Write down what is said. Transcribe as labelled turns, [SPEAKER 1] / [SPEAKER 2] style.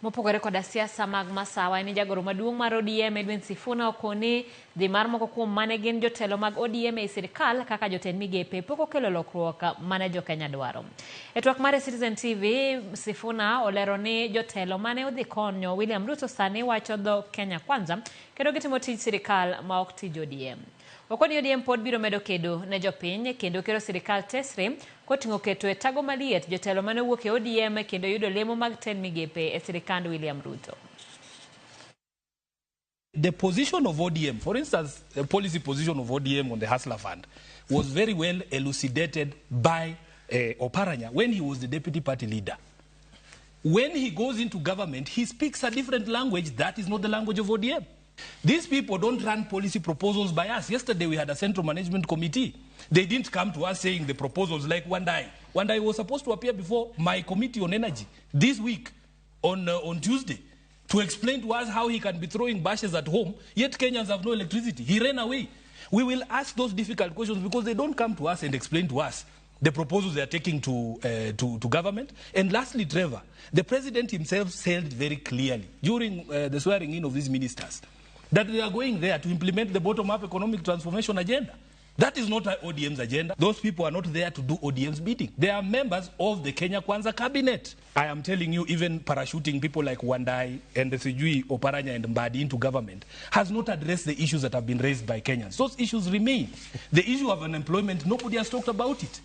[SPEAKER 1] Mopogore koda siasa mag masawa ni jagoro maduong' mar ODM Edwin Sifuna okoni dhi mar moko kuom mane gin jotelo mag ODM e sirkal kaka jotend migepe pok okelo lokruok mane jokenya dwaro. E twak mar Citizen TV, Sifuna olero ni jotelo mane odhi konyo William Ruto sani wacho dho Kenya kwanza kendo gitimo tij sirkal ma ok tij ODM. Okoni ODM pod biro medo kedo ne jopiny kendo kero sirkal tesre koting'o keto e tago maliet jotelo mane wuok e ODM kendo yudo lemo mag tend migepe e sirkand William Ruto.
[SPEAKER 2] The position of ODM, for instance, the policy position of ODM on the Hustler Fund was very well elucidated by Oparanya when he was the deputy party leader. When he goes into government, he speaks a different language. That is not the language of ODM. These people don't run policy proposals by us. Yesterday we had a Central Management Committee. They didn't come to us saying the proposals like Wandai. Wandai was supposed to appear before my committee on energy this week on Tuesday to explain to us how he can be throwing bashes at home, yet Kenyans have no electricity. He ran away. We will ask those difficult questions because they don't come to us and explain to us the proposals they are taking to government. And lastly, Trevor, the president himself said very clearly during the swearing in of these ministers that they are going there to implement the bottom-up economic transformation agenda. That is not ODM's agenda. Those people are not there to do ODM's bidding. They are members of the Kenya Kwanza cabinet. I am telling you, even parachuting people like Wandai and the Sijui, Oparanya and Mbadi into government has not addressed the issues that have been raised by Kenyans. Those issues remain. The issue of unemployment, nobody has talked about it.